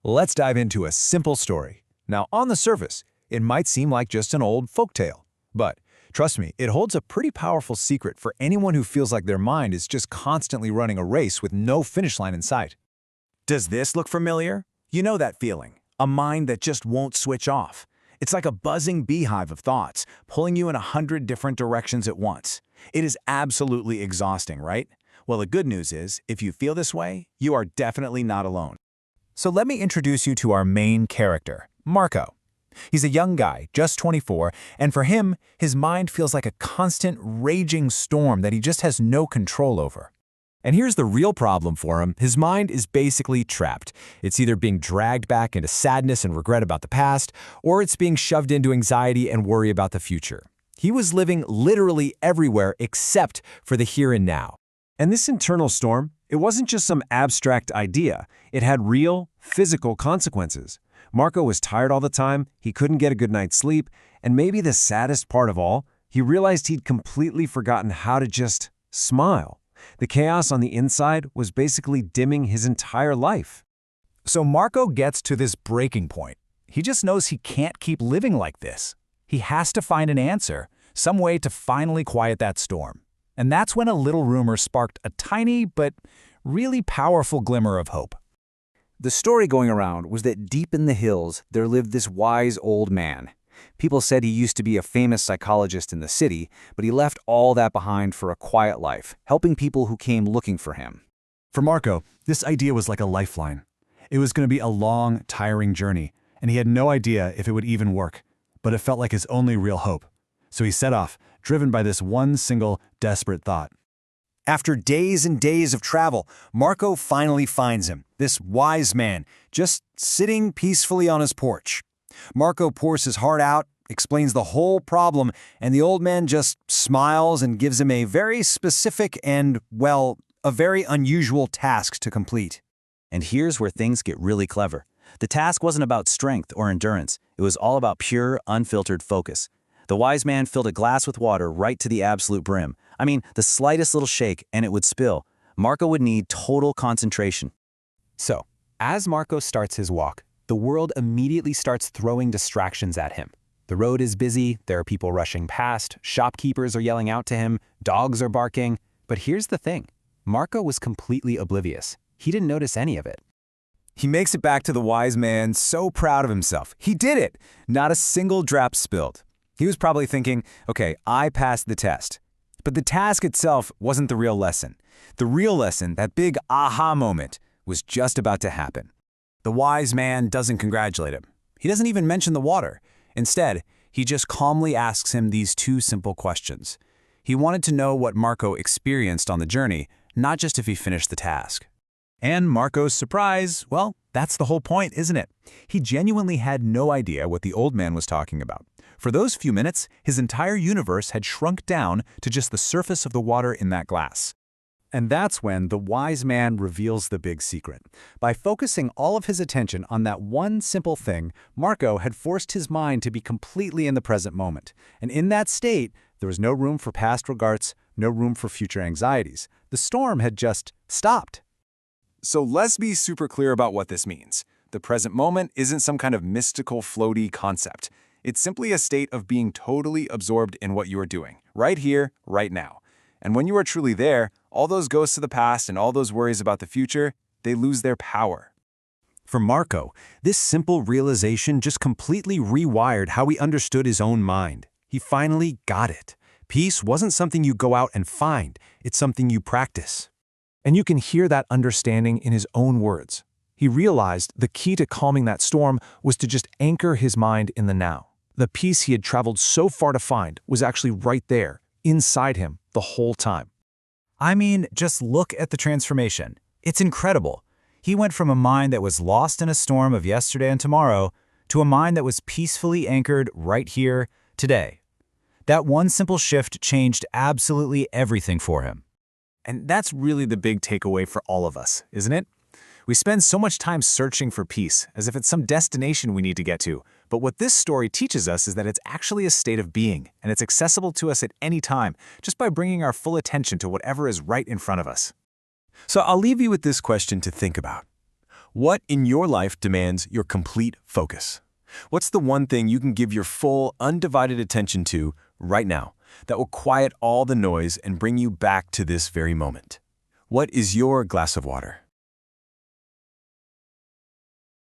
Let's dive into a simple story. Now, on the surface, it might seem like just an old folktale, but trust me, it holds a pretty powerful secret for anyone who feels like their mind is just constantly running a race with no finish line in sight. Does this look familiar? You know that feeling, a mind that just won't switch off. It's like a buzzing beehive of thoughts, pulling you in 100 different directions at once. It is absolutely exhausting, right? Well, the good news is, if you feel this way, you are definitely not alone. So let me introduce you to our main character, Marco. He's a young guy, just 24, and for him, his mind feels like a constant, raging storm that he just has no control over. And here's the real problem for him. His mind is basically trapped. It's either being dragged back into sadness and regret about the past, or it's being shoved into anxiety and worry about the future. He was living literally everywhere except for the here and now. And this internal storm, it wasn't just some abstract idea. It had real, physical consequences. Marco was tired all the time, he couldn't get a good night's sleep, and maybe the saddest part of all, he realized he'd completely forgotten how to just smile. The chaos on the inside was basically dimming his entire life. So Marco gets to this breaking point. He just knows he can't keep living like this. He has to find an answer, some way to finally quiet that storm. And that's when a little rumor sparked a tiny but really powerful glimmer of hope. The story going around was that deep in the hills there lived this wise old man. People said he used to be a famous psychologist in the city, but he left all that behind for a quiet life, helping people who came looking for him. For Marco, this idea was like a lifeline. It was going to be a long, tiring journey, and he had no idea if it would even work, but it felt like his only real hope. So he set off, driven by this one single, desperate thought. After days and days of travel, Marco finally finds him, this wise man, just sitting peacefully on his porch. Marco pours his heart out, explains the whole problem, and the old man just smiles and gives him a very specific and, well, a very unusual task to complete. And here's where things get really clever. The task wasn't about strength or endurance. It was all about pure, unfiltered focus. The wise man filled a glass with water right to the absolute brim. I mean, the slightest little shake and it would spill. Marco would need total concentration. So, as Marco starts his walk, the world immediately starts throwing distractions at him. The road is busy, there are people rushing past, shopkeepers are yelling out to him, dogs are barking. But here's the thing, Marco was completely oblivious. He didn't notice any of it. He makes it back to the wise man, so proud of himself. He did it! Not a single drop spilled. He was probably thinking, okay, I passed the test. But the task itself wasn't the real lesson. The real lesson, that big aha moment, was just about to happen. The wise man doesn't congratulate him. He doesn't even mention the water. Instead, he just calmly asks him these two simple questions. He wanted to know what Marco experienced on the journey, not just if he finished the task. And Marco's surprise, well, that's the whole point, isn't it? He genuinely had no idea what the old man was talking about. For those few minutes, his entire universe had shrunk down to just the surface of the water in that glass. And that's when the wise man reveals the big secret. By focusing all of his attention on that one simple thing, Marco had forced his mind to be completely in the present moment. And in that state, there was no room for past regrets, no room for future anxieties. The storm had just stopped. So let's be super clear about what this means. The present moment isn't some kind of mystical, floaty concept. It's simply a state of being totally absorbed in what you are doing, right here, right now. And when you are truly there, all those ghosts of the past and all those worries about the future, they lose their power. For Marco, this simple realization just completely rewired how he understood his own mind. He finally got it. Peace wasn't something you go out and find, it's something you practice. And you can hear that understanding in his own words. He realized the key to calming that storm was to just anchor his mind in the now. The peace he had traveled so far to find was actually right there, inside him, the whole time. I mean, just look at the transformation. It's incredible. He went from a mind that was lost in a storm of yesterday and tomorrow to a mind that was peacefully anchored right here, today. That one simple shift changed absolutely everything for him. And that's really the big takeaway for all of us, isn't it? We spend so much time searching for peace, as if it's some destination we need to get to. But what this story teaches us is that it's actually a state of being, and it's accessible to us at any time, just by bringing our full attention to whatever is right in front of us. So I'll leave you with this question to think about. What in your life demands your complete focus? What's the one thing you can give your full, undivided attention to right now that will quiet all the noise and bring you back to this very moment? What is your glass of water?